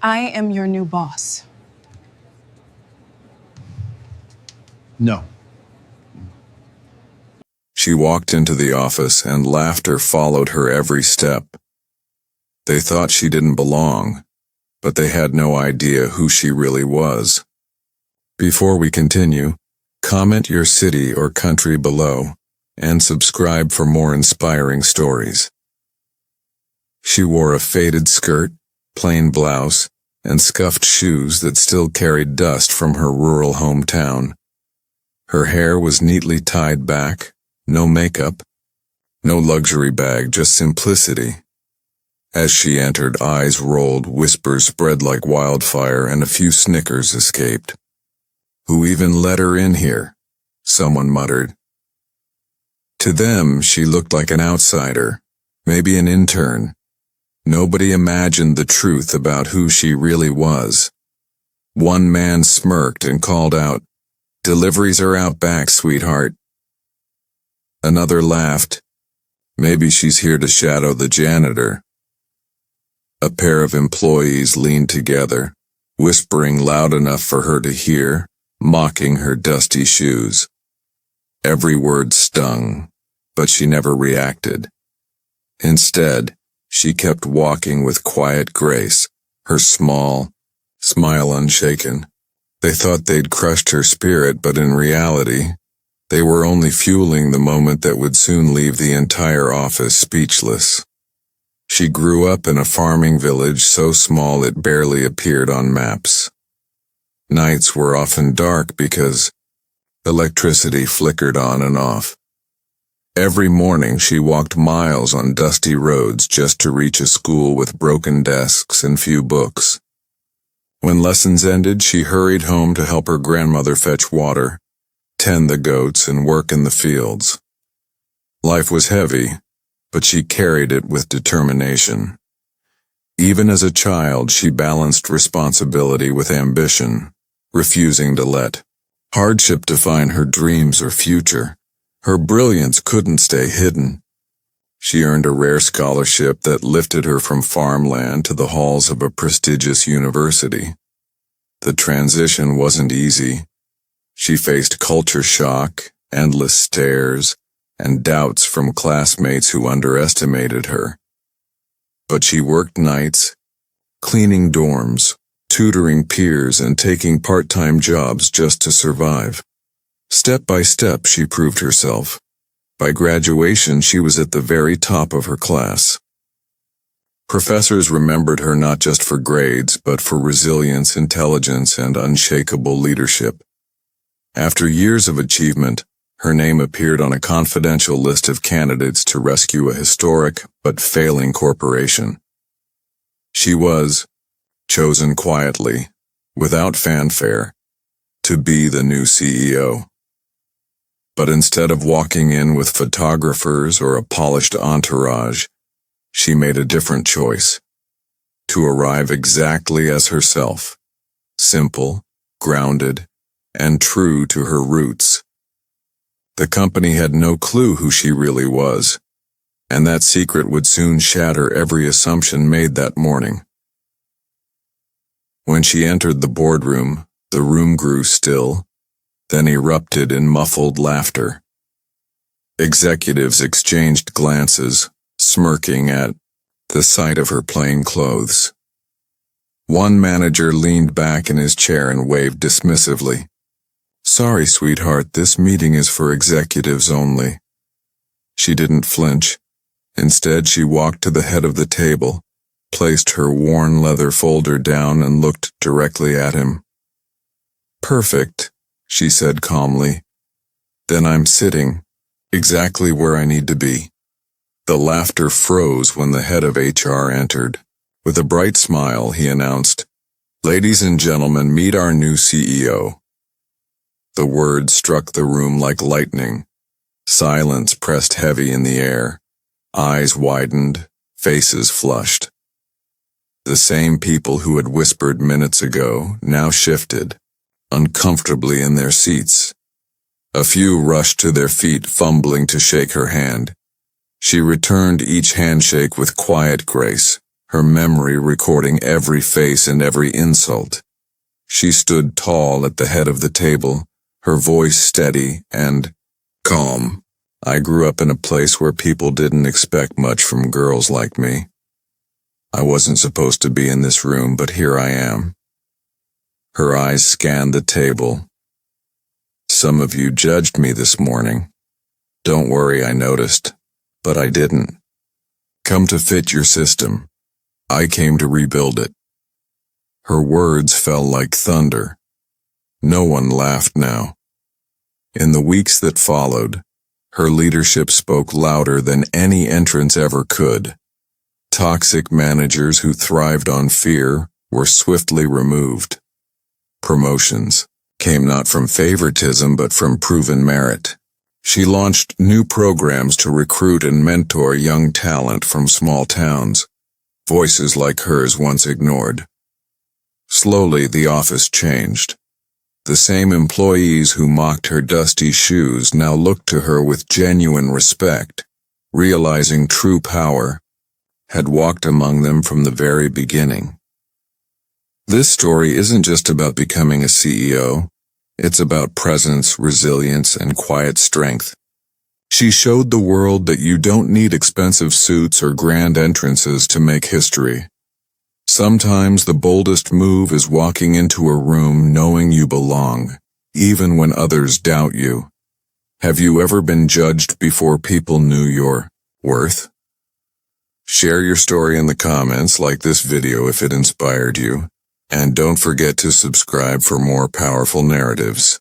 I am your new boss. No. She walked into the office and laughter followed her every step. They thought she didn't belong, but they had no idea who she really was. Before we continue, comment your city or country below, and subscribe for more inspiring stories. She wore a faded skirt, plain blouse, and scuffed shoes that still carried dust from her rural hometown. Her hair was neatly tied back, no makeup, no luxury bag, just simplicity. As she entered, eyes rolled, whispers spread like wildfire, and a few snickers escaped. "Who even let her in here?" someone muttered. To them, she looked like an outsider, maybe an intern. Nobody imagined the truth about who she really was. One man smirked and called out, "Deliveries are out back, sweetheart." Another laughed. "Maybe she's here to shadow the janitor." A pair of employees leaned together, whispering loud enough for her to hear, mocking her dusty shoes. Every word stung, but she never reacted. Instead, she kept walking with quiet grace, her small smile unshaken. They thought they'd crushed her spirit, but in reality, they were only fueling the moment that would soon leave the entire office speechless. She grew up in a farming village so small it barely appeared on maps. Nights were often dark because electricity flickered on and off. Every morning she walked miles on dusty roads just to reach a school with broken desks and few books. When lessons ended, she hurried home to help her grandmother fetch water, tend the goats, and work in the fields. Life was heavy, but she carried it with determination. Even as a child, she balanced responsibility with ambition, refusing to let hardship define her dreams or future. Her brilliance couldn't stay hidden. She earned a rare scholarship that lifted her from farmland to the halls of a prestigious university. The transition wasn't easy. She faced culture shock, endless stares, and doubts from classmates who underestimated her. But she worked nights, cleaning dorms, tutoring peers, and taking part-time jobs just to survive. Step by step, she proved herself. By graduation, she was at the very top of her class. Professors remembered her not just for grades, but for resilience, intelligence, and unshakable leadership. After years of achievement, her name appeared on a confidential list of candidates to rescue a historic but failing corporation. She was chosen quietly, without fanfare, to be the new CEO. But instead of walking in with photographers or a polished entourage, she made a different choice: to arrive exactly as herself, simple, grounded, and true to her roots. The company had no clue who she really was, and that secret would soon shatter every assumption made that morning. When she entered the boardroom, the room grew still, then erupted in muffled laughter. Executives exchanged glances, smirking at the sight of her plain clothes. One manager leaned back in his chair and waved dismissively. "Sorry, sweetheart, this meeting is for executives only." She didn't flinch. Instead, she walked to the head of the table, placed her worn leather folder down, and looked directly at him. "Perfect," she said calmly. "Then I'm sitting exactly where I need to be." The laughter froze when the head of HR entered. With a bright smile, he announced, "Ladies and gentlemen, meet our new CEO." The words struck the room like lightning. Silence pressed heavy in the air. Eyes widened, faces flushed. The same people who had whispered minutes ago now shifted, uncomfortably in their seats. A few rushed to their feet, fumbling to shake her hand. She returned each handshake with quiet grace, her memory recording every face and every insult. She stood tall at the head of the table, her voice steady and calm. I grew up in a place where people didn't expect much from girls like me. I wasn't supposed to be in this room, but here I am. Her eyes scanned the table. Some of you judged me this morning. Don't worry, I noticed, but I didn't. Come to fit your system. I came to rebuild it. Her words fell like thunder. No one laughed now. In the weeks that followed, her leadership spoke louder than any entrance ever could. Toxic managers who thrived on fear were swiftly removed. Promotions came not from favoritism but from proven merit. She launched new programs to recruit and mentor young talent from small towns, voices like hers once ignored. Slowly, the office changed. The same employees who mocked her dusty shoes now looked to her with genuine respect, realizing true power had walked among them from the very beginning. This story isn't just about becoming a CEO, it's about presence, resilience, and quiet strength. She showed the world that you don't need expensive suits or grand entrances to make history. Sometimes the boldest move is walking into a room knowing you belong, even when others doubt you. Have you ever been judged before people knew your worth? Share your story in the comments, like this video if it inspired you, and don't forget to subscribe for more powerful narratives.